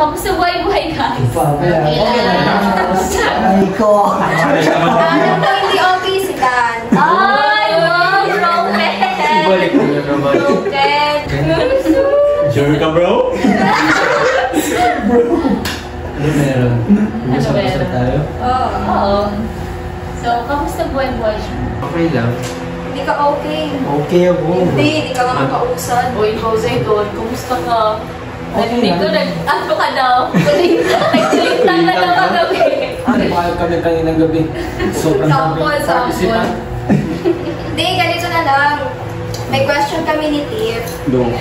kamusta buhay-buhay ka? Okay Ay ko. Ano po hindi okay si Dan? Ay, wow, broken! Ibalik mo na naman. Broken! Sure ka, bro? Ano meron? Usap-usap tayo? Oo. So, kamusta buhay-buhay siya? Okay lang. Hindi ka okay. Okay ako. Hindi ka makakausad. Uy, Jose doon, kumusta ka? Narinig ko, nag-ano ka daw? Nagkulita ka daw kagabi. Ano ba kami kaninang gabi? Sobrang Sample. Hindi, ganito na lang. May question kami ni Tiff.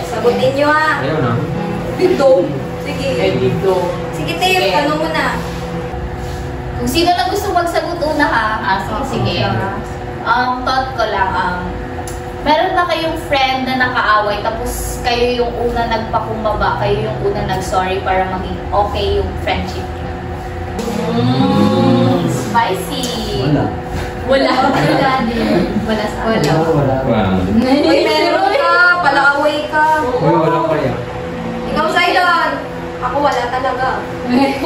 Sagutin nyo ha. Ayaw na. Dito. Sige. dito. Sige Tiff, tanong mo na. Kung sino na gusto magsagot una ha? Sige. Thought ko lang, meron na kayong friend na nakaaway tapos kayo yung una nagpakumbaba, kayo yung una nag-sorry para maging okay yung friendship niyo. Spicy! Wala. Wala din. Wala sa Wala. Uy, meron ka. Palaaway ka. Uy, walang kaya. Ikaw, Zidon. Ako wala talaga.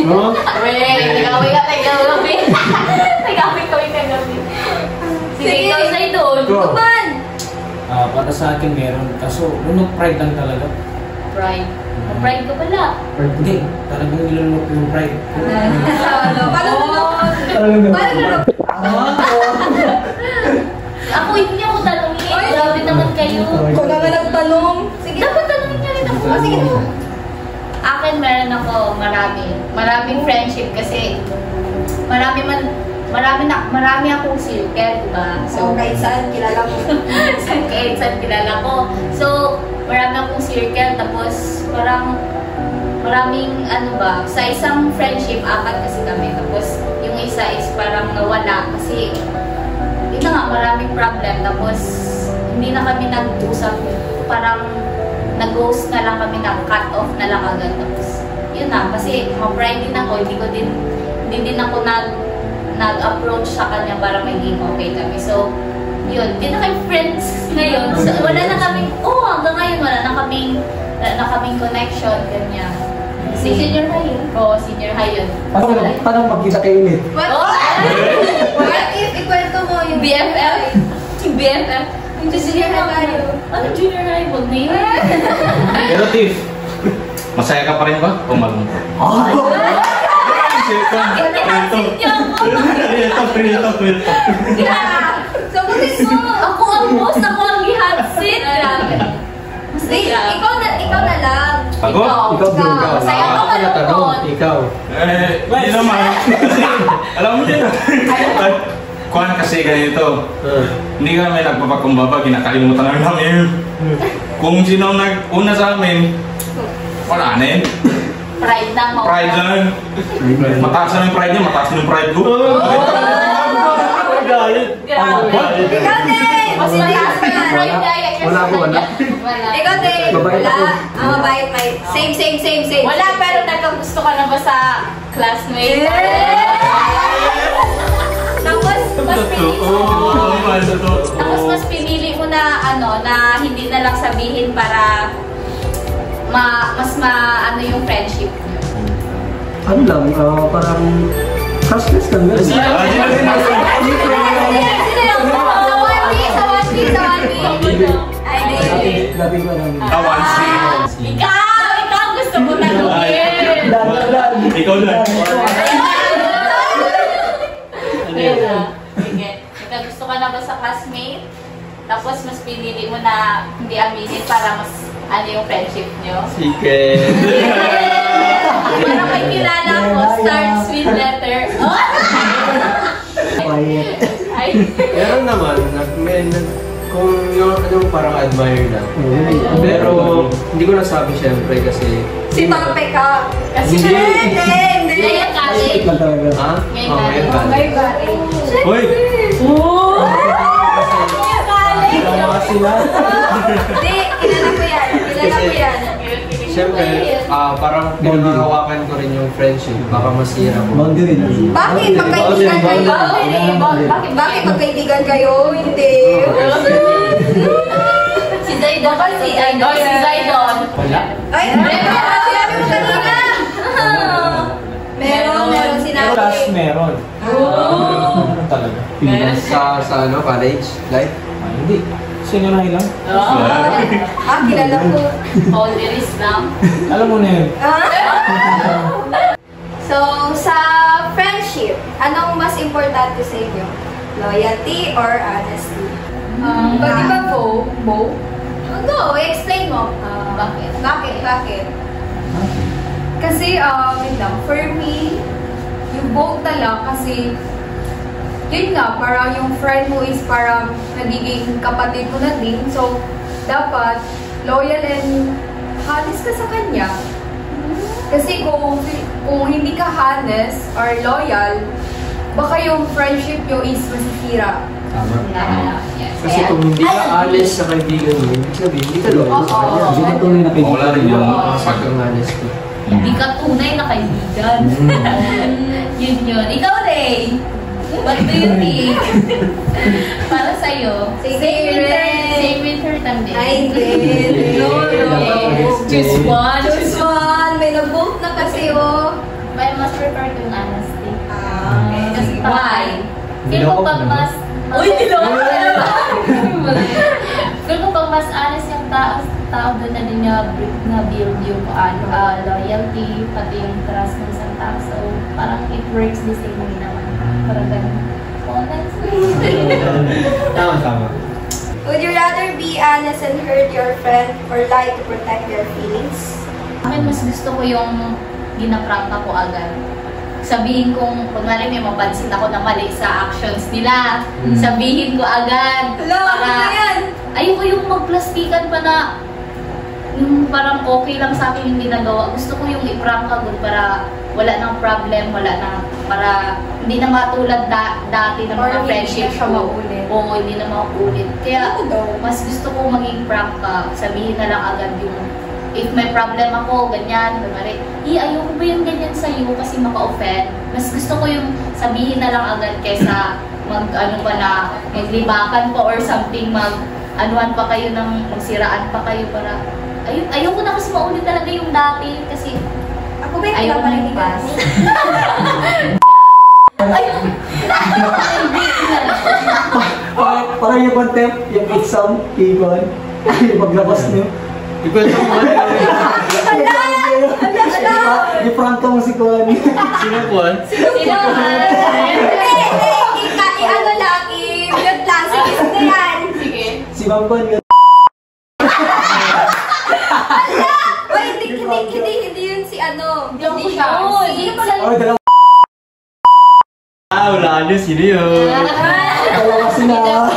No? Wait, nag-away ka kagabi. Nag-away kami kagabi. Sige, ikaw sa'yo doon. Tuban! Para sa akin meron. Kaso, pride lang talaga. Pride. Pride ka pala. Hindi. Talagang nilunok yung pride. Paano? Ako, hindi ako tanongin. Grabe naman kayo. Kung naman nagtanong. Sige. Dapat tanongin niya rin ako. Sige na. Akin meron ako maraming friendship kasi marami akong circle, diba? So, kahit saan kilala mo. kahit saan kilala ko. So, marami akong circle, tapos parang maraming sa isang friendship, 4 kasi kami. Tapos, yung isa is parang nawala kasi yun na nga, maraming problem. Tapos, hindi na kami nag-usap. Parang nag-ghost na lang kami, na-cut off na lang agad. Tapos, yun na, kasi ma-pride din ako, hindi din ako nag-approach sa kanya para maging okay kami. So, yun, hindi na kami friends ngayon. So, wala na kaming, hanggang ngayon wala na kaming connection, ganyan. Si senior high yun? Oo, senior high yun. Paano magkita kayo ulit? What if ikwento mo yung BFF? Yung BFF? Yung junior high tayo. Ano junior high? Huwag na yun. Pero Tiff, masaya ka pa rin ba? O malungkot? Prito. Sagutin mo! Ako ang boss! Ako ang gihatsit! Grabe. Ikaw na lang. Ako? Ikaw. Masaya ka malungkot. Ikaw. Hindi naman. Alam mo din. Kuhan kasi ganito. Hindi kami nagpapakumbaba, kinakalimutan lang namin. Kung sino nag-una sa amin, wala na yun. Pride lang mo. Pride lang. Mataas na yung pride niya, mataas na yung pride ko. Grabe. Ikaw din! Wala ako, wala. Ikaw din! Wala. Mabait. Same. Wala, pero nagkagusto ka na ba sa classmate? Tapos mas pinili mo na na hindi na lang sabihin para mas yung friendship niyo. Ano lang, parang crush lang. Dati ko lang. Ikaw gusto mo tanungin. Ikaw na. Sige. Gusto ka na ba sa classmate? Tapos mas pinili mo na hindi aminin para mas yung friendship nyo? Sige. Para may kilala ko, starts with letter. Meron naman, kung yung parang admire na. Pero hindi ko nasabi syempre kasi... Si Pape ka. Kasi Hindi. ngayon college. Ha? Ngayon Oh, college. Hoy! Sila. Hindi, kilala ko yan. Siyempre, parang pinangahawakan ko rin yung friendship. Baka masira ko. Boundary na. Bakit magkaibigan kayo? Bakit magkaibigan kayo? Hindi. Si Zaydon. Si Zaydon. Wala. Ay, sinabi mo kanina. meron. Meron talaga. Sa ano, college life? Hindi. Senior high lang. Kilala ko. Boundaries lang. Alam mo na yun. So, sa friendship, anong mas importante sa inyo? Loyalty or honesty? Pwede ba po? Both? Go, explain mo. Bakit? Bakit? Kasi, wait lang, for me, yung both na lang kasi, yun nga, parang yung friend mo is parang nagiging kapatid mo na din. So, dapat loyal and honest ka sa kanya. Kasi kung hindi ka honest or loyal, baka yung friendship nyo is masisira. Tama. Yes. Kasi kung hindi ka honest sa kaibigan mo, ibig sabihin, hindi ka loyal sa kanya. Hindi ka tunay na Wala rin yung Pagkang honest ko. Hindi ka tunay na kaibigan. yun. Ikaw, Ray. What do you think? Para sa'yo. Same with her din. Ay, hindi. No. Choose one. Choose one. May nag-vote na kasi, oh. But I must prefer to honesty. Okay. Kasi why? Feel ko Niloko pag na. mas... Uy, niloko na! Feel ko pag mas honest yung tao doon na din na-build yung loyalty, pati yung trust ng isang tao. So, parang it works the same way naman. Parang ganun. Honestly. Tama. Would you rather be honest and hurt your friend or lie to protect their feelings? Akin, mas gusto ko yung ginaprank ako agad. Sabihin kong, kunwari may mapansin ako na mali sa actions nila, sabihin ko agad. Ayoko yung magplastikan pa na yung parang okay lang sa akin yung ginagawa. Gusto ko yung i-prank agad para wala nang problem, para hindi na matulad dati ng mga friendship ko. Oo, hindi na maulit. Kaya mas gusto ko maging prank ka, sabihin na lang agad yung if may problem ako, ganyan, kunwari, ayoko ba yung ganyan sa'yo kasi maka-offend. Mas gusto ko yung sabihin na lang agad kesa maglibakan pa or something, mag-anuan pa kayo magsiraan pa kayo para, ayoko na kasi maulit talaga yung dati kasi Ako ba yung ayoko na yung pinapanigan? Parang yung contempt, yung exam, Kibon. Yung paglabas niyo. Ikwento mo nga. I-prank mo si Kuan. Sino Kuan? sino Ano lang, i-mute lang. Sige na yan. Sige. Si Bamban yun. Uy, hindi yun si ano. Hindi siya. Oh, dalawa. Wala nyo, sino yun? Dalawa sila.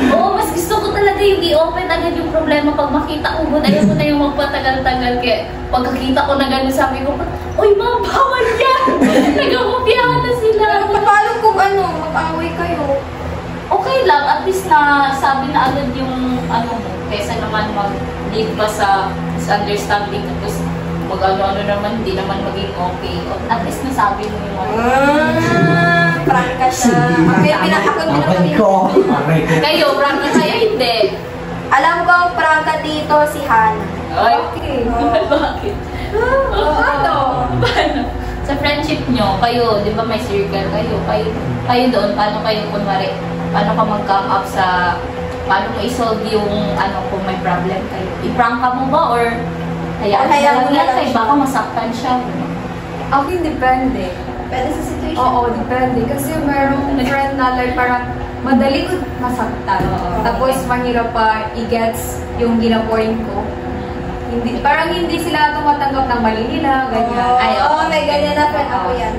Oo, mas gusto ko talaga yung i-open agad yung problema pag makita ko. Ayaw ko na yung magpatagal-tagal. Kaya pagkakita ko na gano'n, sabi ko, uy, mga bawal yan! Nagkakopyahan na sila. Paano kung mag-away kayo? Okay lang, at least na sabi na agad yung kesa naman mag-lead pa sa misunderstanding. Tapos mag-ano naman, hindi naman maging okay. At least nasabi mo yung Prank ka siya. Okay, pinapakon ko. Kayo, prank na kayo, hindi. Alam ko ang prangka dito si Hannah. Ay, Okay. bakit? Paano? Sa friendship nyo, kayo, di ba may circle kayo doon, paano kayo, kunwari, paano ka mag-come up sa, paano mo i-solve yung, kung may problem kayo? I-prank ka mo ba, or hayaan mo lang kayo, baka masaktan siya? Ako depende. Pwede sa situation. Oo, depende. Kasi merong friend na like parang madali ko masaktan. Tapos mahirap pa i-gets yung gina-point ko. Parang hindi sila tumatanggap ng mali nila, ganyan. May ganyan na friend ako yan.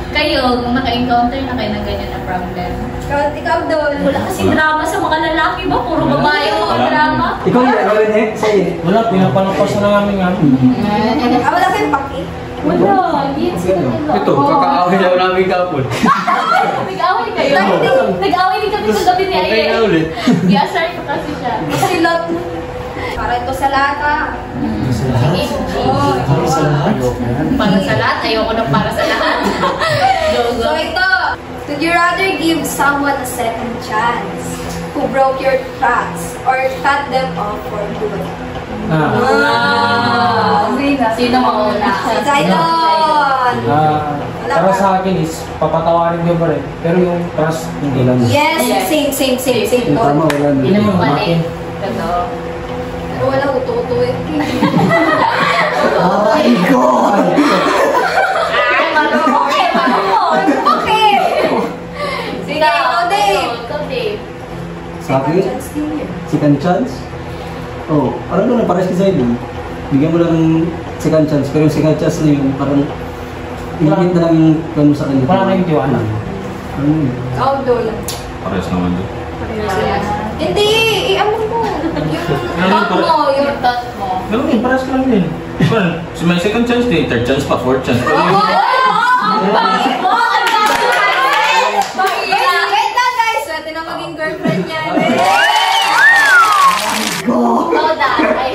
Kayo, kung naka-encounter na kayo ng ganyan na problem. Ikaw doon. Wala kasi drama sa mga lalaki ba? Puro babae ang mga drama. Ikaw yung gagawin eh. Sa'yo. Wala, pinapanood sa namin nga. Wala kayong paki? Wala, hindi yan sila nila. Ito, kakaawin lang namin kapon. Nag-away kayo? Nag-away din kami sa gabi ni Okay na Aye. ulit. I-assert ko kasi siya. Kasi lot. Para ito sa lahat ha. Sige. Para sa lahat. Para sa lahat? Ayoko na para sa lahat. Go, go. So ito, would you rather give someone a second chance who broke your trust or cut them off for good? Sino mauna? Si Zaino! Para sa akin is, papatawarin ko pa rin. Pero yung trust, hindi lang. Yes, same. Yung tama, wala na. Yun yung akin. Totoo. Pero wala uto-uto eh. Oh my God! Ay, marunong. Bakit? Sige, ikaw, Dave. Ikaw, Dave. Sa akin, second chance? Oh, parang doon, parang sa sa'yo. Bigyan mo lang ng second chance, pero yung second chance na yun, parang iligit na lang yung gano'n sa kanya. Wala na yung tiwala. Ano yun? Ikaw, Dol. Pares naman doon. Hindi, i-ano mo. Yung thought mo, Yung thought mo. Ganun din, pares ka lang din. Well, so may second chance din, third chance pa, fourth chance pa. Bakit mo? Wait lang guys, swerte na maging girlfriend niya. Ikaw, Dan. Ay,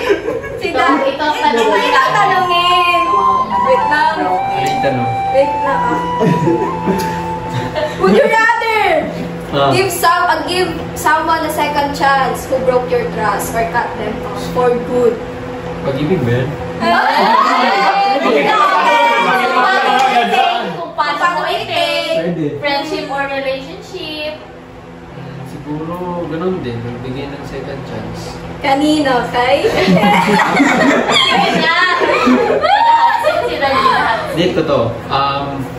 Si Dan. ito ang Hindi mo yung tatanungin. Wait lang. Wait lang. Would you rather give someone a second chance who broke your trust or cut them off for good? Pag-ibig ba yan? Kung paano mo i-take Pwede. friendship or relationship. Siguro, ganun din. Magbigay ng second chance. Kanino, kay? Kaya, lahat sila lahat. Date ko to.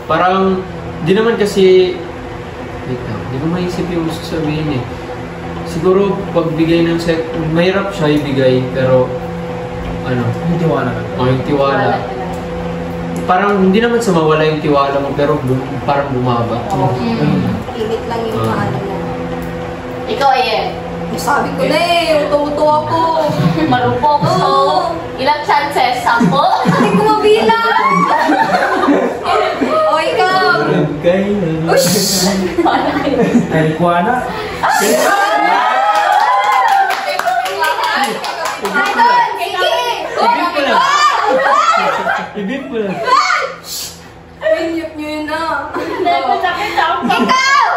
Parang, di naman kasi, wait lang, di ko maisip yung sasabihin eh. Siguro, pagbigay ng mahirap siya ibigay, pero, ano, Yung tiwala ka. yung tiwala. Parang, hindi naman sa mawala yung tiwala mo, pero parang bumaba. Limit lang yung maano mo. Ikaw, Ayen. Sabi ko na eh, uto-uto ako. Marupok. So, ilang chances? 10? Hindi ko mabilang. O, ikaw. Ush! Ay, kuwana. Idol, sige! Ibig mo lang. Pinyip nyo yun na. Ikaw!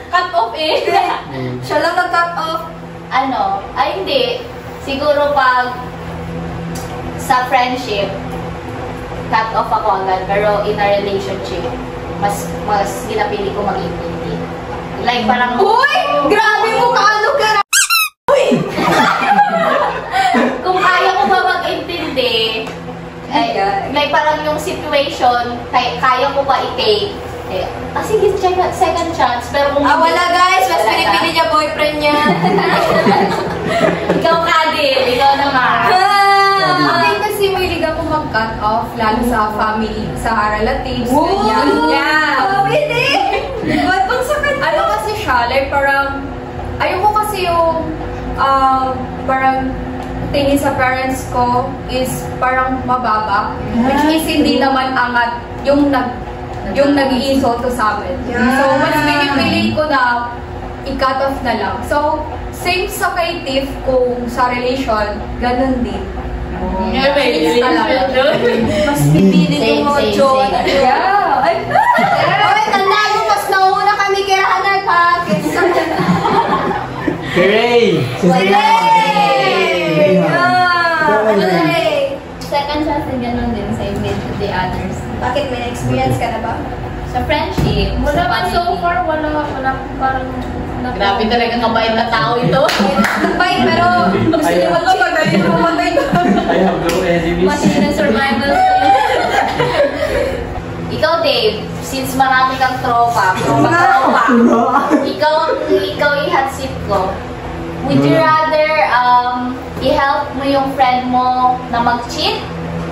Cut off eh. Siya lang nag-cut off. Ano? Ay, hindi. Siguro pag sa friendship, cut off ako agad. Pero in a relationship, mas ginapili ko mag-intindi. Like parang... Uy! Grabe mo ka! Ano ka? Kung kaya ko ba mag-intindi, like parang yung situation, kaya ko ba i-take? Sige, second chance. Pero kung Wala guys! Mas pinipili niya boyfriend niya. Ikaw ka din. Ikaw naman. Akin kasi mahilig ako mag-cut off, lalo sa family, sa relatives, ganyan. Yeah! Pwede! Ba't bang sakit? Ano kasi siya, like parang, ayoko kasi yung, parang, tingin sa parents ko is parang mababa. Which is hindi naman angat yung nag-i-insulto sa amin. So, mas pinipili ko na i-cut off na lang. So, same sa kay Tiff kung sa relation, ganun din. Mas pipili ko mga John. Yeah. Oy, tandaan mo, mas nauna kami kay Hanag ha. Hooray! Second chance din ganun din sa with the others. Bakit may experience ka na ba? Sa friendship, Wala sa man so family. far, wala akong parang... Grabe talagang kabait na tao ito. Bye, pero gusto niyo magaling mamatay na. I have no enemies. Machine na survival Ikaw, Dave, since marami kang tropa, ikaw i-hot seat ko. Would you rather i-help mo yung friend mo na mag-cheat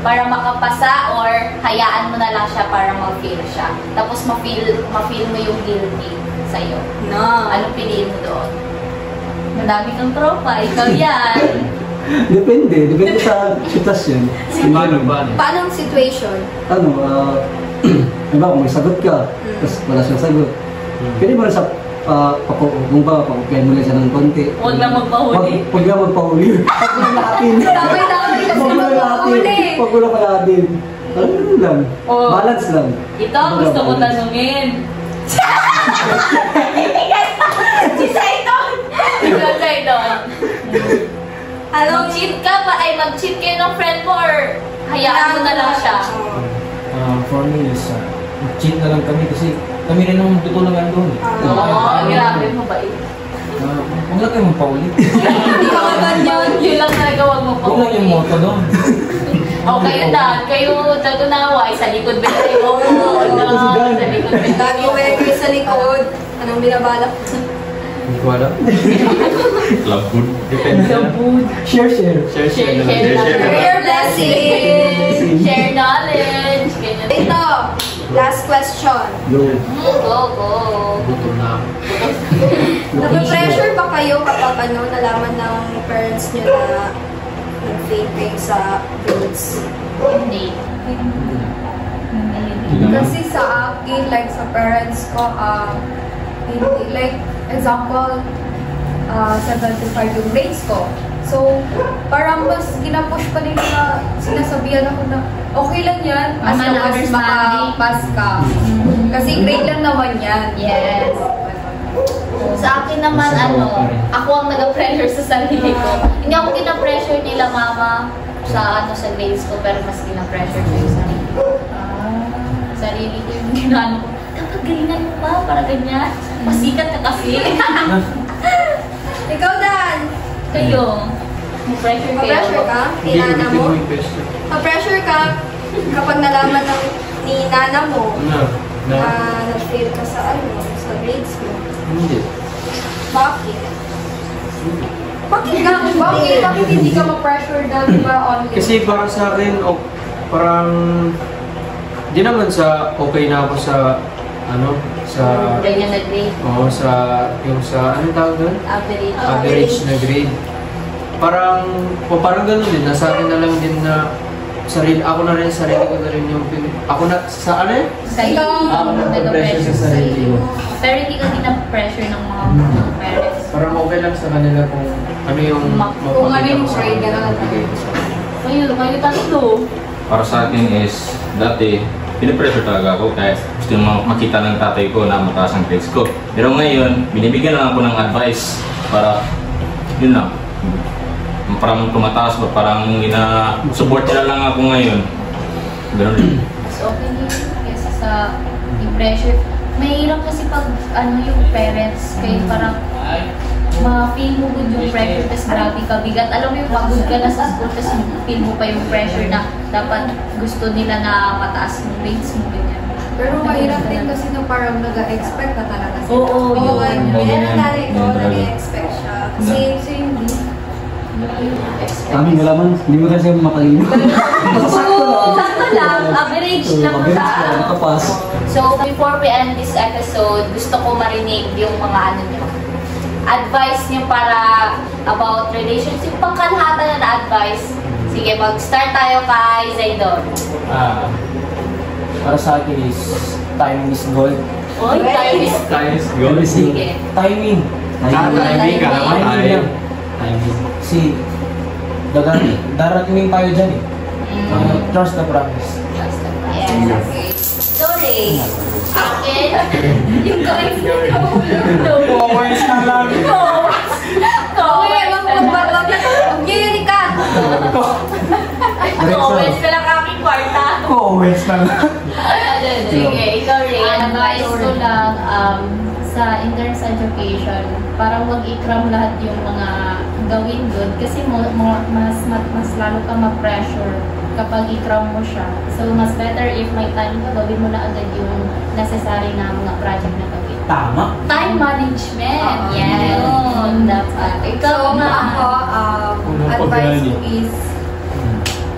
para makapasa or hayaan mo na lang siya para mag-fail siya? Tapos ma-feel mo yung guilty sa'yo. No. Anong piliin mo doon? Madami kang tropa, ikaw yan. Depende sa sitwasyon. Paano ba? Paano ang situation? Ano, diba, kung may sagot ka, tapos wala siyang sagot. Pwede mo rin sa kung ba, pakupihan mo lang siya ng konti. Huwag na magpahuli. Huwag na magpahuli. Huwag mo lang lahatin. Damay-damay kasi Huwag mo lang lahatin. magpapahuli. Huwag mo lang lahatin. Ano lang. Oh. Balance lang. Ito ang gusto ko tanungin. Si Saidon! Ikaw, Saidon. Mag-cheat ka ba? Ay, mag-cheat kayo ng friend mo or hayaan mo na lang siya? For me is, cheat na lang kami kasi kami rin ang tutulungan doon. Oo, grabe mo ba Huwag lang kayo magpaulit. Hindi ka ganyan. Yun lang talaga wag mo pa. Huwag lang yung motto doon. O kayo na, kayo tagunaway sa likod ba kayo? Sa likod ba Lagi mo kayo sa likod. Anong binabalak? Hindi ko alam. Club food. Depende na. Share. Share na lang. Share blessing! Share knowledge. Ganyan. Ito, last question. Go. Go. Gutom na ako. Nape-pressure ba kayo kapag nalaman ng parents nyo na nag-fail kayo sa grades? Hindi. Kasi sa akin, like sa parents ko, hindi, like, example, 75 yung grades ko. So, parang mas ginapush pa nila na sinasabihan ako na okay lang yan, as Naman long as understanding. makapass ka. Kasi grade lang naman yan. Yes. Sa akin naman, ako ang nag-pressure sa sarili ko. Hindi ako kina-pressure nila mama sa sa grades ko, pero mas kina-pressure ko yung sarili ko. Sarili ko yung ginano ko. Dapat galingan mo pa, para ganyan. Masikat ka kasi. Ikaw, Dan! Kayo, pressure kayo. Ma-pressure ka? Ni nana mo? Ma-pressure ka kapag nalaman ni nana mo na nag-fail ka sa sa grades mo? Hindi. Bakit? Bakit hindi ka ma-pressure daw, di ba, online? Kasi para sa akin, parang di naman sa okay na ako sa Ganyan na grade. Oo, anong tawag doon? Average. Average na grade. Parang gano'n din, nasa akin na lang din na ako na rin, sarili ko na rin yung ako na, sa ano eh? Sa iyo. Ako na pressure sa sarili ko. Pero hindi ka pressure ng mga parents. Parang okay lang sa kanila kung ano yung Kung ano yung grade, gano'n. Kayo tatlo. Para sa akin is, dati, pinipressure talaga ako kahit gusto makita ng tatay ko na mataas ang grades ko. Pero ngayon, binibigyan lang ako ng advice para, yun lang, parang tumataas ba, parang support nila lang ako ngayon. Ganun rin. So, okay yun kasi sa pressure. Mahirap kasi pag yung parents, kayo parang ma-feel mo good yung pressure, tapos grabe ka bigat. Alam mo yung pagod ka na sa school, tapos feel mo pa yung pressure na dapat gusto nila na mataas yung grades mo, ganyan. Pero mahirap din kasi na parang nag-expect ka talaga sila. Oo, Oo, yun. yan ang nanay ko, nag-expect siya. Kasi hindi. Kami wala man, hindi mo kasi mapalim. Oo, sakto lang. Average lang sa Nakapas. So, before we end this episode, gusto ko marinig yung mga advice niyo para about relationship, pangkalahatan na advice. Sige, mag-start tayo kay Zaidon. Para sa akin is, timing is gold. Oy, time is... Time is good. Sige. Timing. Timing ka naman. Timing. Kasi, darating tayo dyan eh. Trust the process. Yes, okay. Sorry. Akin, yung guys na Powers na lang. Comments ka lang aking kwarta. Powers na lang. Sige, ikaw rin. Advice ko lang sa interest education, parang wag ikram lahat yung mga gawin doon kasi mas lalo ka ma-pressure kapag ikram mo siya. So, mas better if may time ka, gawin mo na agad yung necessary na mga project na gawin. Tama. Time management. Yes. Yun. Dapat. Ikaw So, na. ako, advice ko is,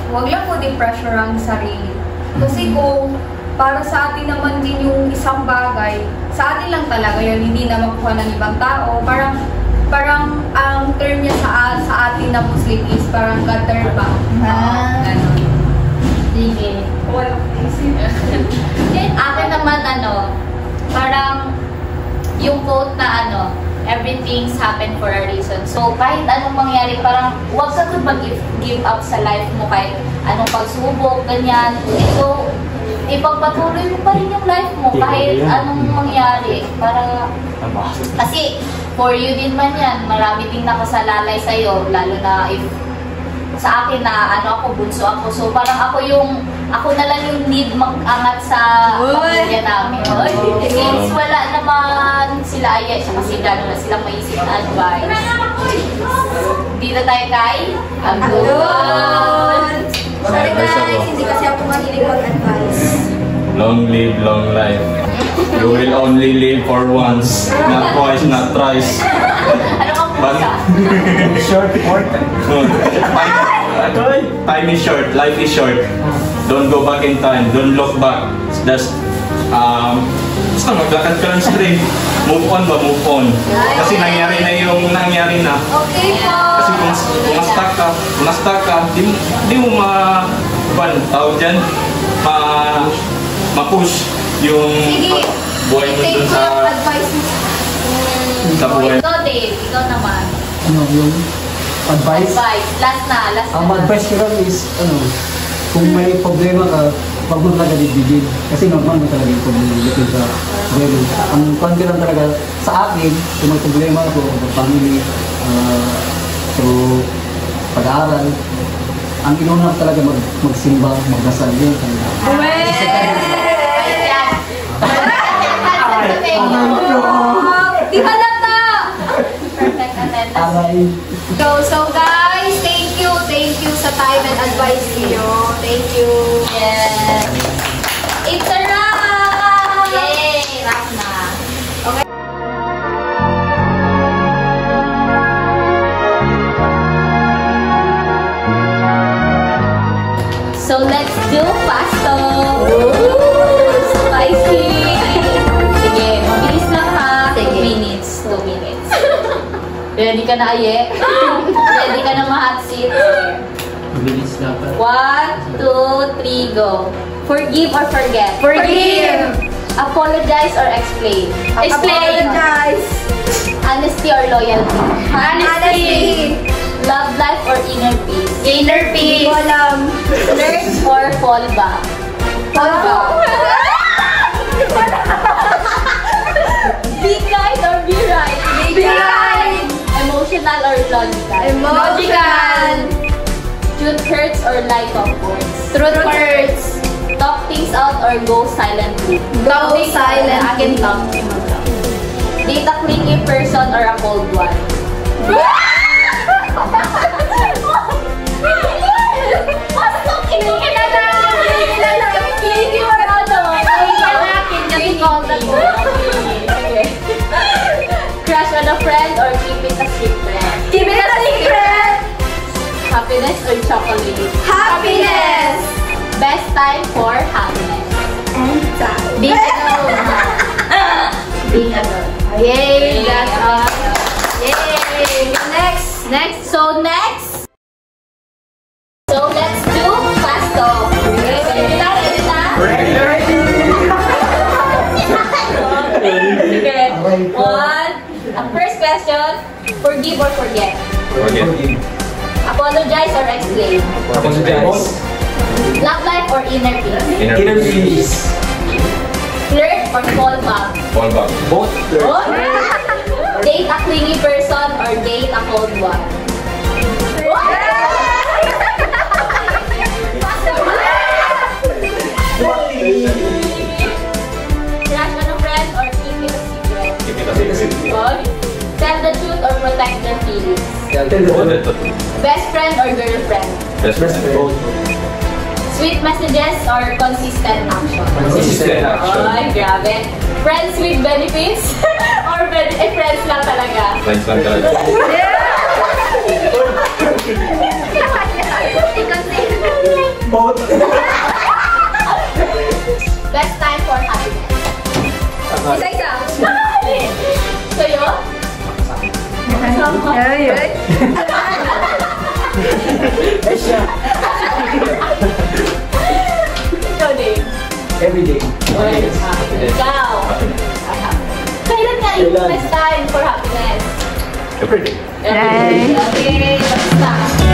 huwag lang po din pressure ang sarili. Kasi kung para sa atin naman din yung isang bagay, sa atin lang talaga yun, hindi na makuha ng ibang tao. Parang ang term niya sa atin na Muslim is parang gutter ba? Ganon. Sige. Walang isip. Akin naman parang yung quote na everything's happen for a reason. So, kahit anong mangyari, parang huwag ka mag-give up sa life mo kahit anong pagsubok, ganyan. So, ipagpatuloy mo pa rin yung life mo kahit anong mangyari. Kasi, for you din man yan, marami ding nakasalalay sa'yo, lalo na if sa akin na ano ako, bunso ako. So parang ako na lang yung lead mag-angat sa pamilya namin. Since wala naman sila Aya, siya kasi gano'n na silang maisip na advice. Hindi na tayo kay Agdon. Sorry guys, hindi kasi ako mahilig mag-advise. Long live, long life. You will only live for once, not twice, not thrice. Ano kang pusa? Short, important. Time is short, life is short. Don't go back in time, don't look back. Just, basta maglakad ka lang straight. Move on ba, move on. Kasi nangyari na yung nangyari na. Okay po. Kasi kung na-stuck ka, di mo tawag dyan, ma-push yung buhay mo dun sa advice mo. buhay. Ikaw, Dave. Ikaw naman. Ano yung advice? Advice. Last na. Ang advice ko lang is, kung may problema ka, wag mo talaga dibdibin. Kasi normal mo talaga yung problema dito sa problema. Ang kwan ko lang talaga sa akin, kung may problema ko, sa family, so pag-aaral, ang inuna ko talaga magsimba, magdasal yun. Di halata! Perfect attendance. So guys, thank you sa time and advice niyo. Thank you. Yes. It's a wrap! Yay! Wrap na. Okay. So let's do pasto. Spicy. Sige, mabilis lang ha. 2 minutes. Ready ka na, Aye? Ready ka na ma-hot seat? Mabilis dapat. 1, 2, 3, go. Forgive or forget? Forgive! Apologize or explain? Apologize! Honesty or loyalty? Honesty! Love life or inner peace? Inner peace! Hindi ko alam. Flirt or fall back? Fall back. Be kind or be right? Be kind! Emotional or logical? Logical! Truth hurts or lie comforts? Truth hurts! Talk things out or go silently? Go silently. Akin talk. Date a clingy person or a cold one? Clingy or ano? Crush on a friend or keep it a secret? Keep it a secret! Happiness or chocolate? Happiness! Best time for happiness? Anytime. Being alone. Being alone. Yay! That's awesome. Yay! Next. So let's do pasto. Ready na? Okay. First question. Forgive or forget? Forget. Apologize or explain? Apologize. Love life or inner peace? Inner peace. Flirt or fall back? Fall back. Both. Oh. Date a clingy person or date a cold one? Crush on a friend or keep it a secret? Keep it a secret. Oh. Tell the truth or protect their feelings? Best friend or girlfriend? Best friend. Sweet messages or consistent action? Consistent action. Ay, grabe. Friends with benefits? Or friends lang talaga? Friends lang talaga. Both. Best time for happiness? Isa-isa. Sa'yo? Ikaw din. Every day. Ikaw. Kailan nga yung best time for happiness? Every day. Okay, basta.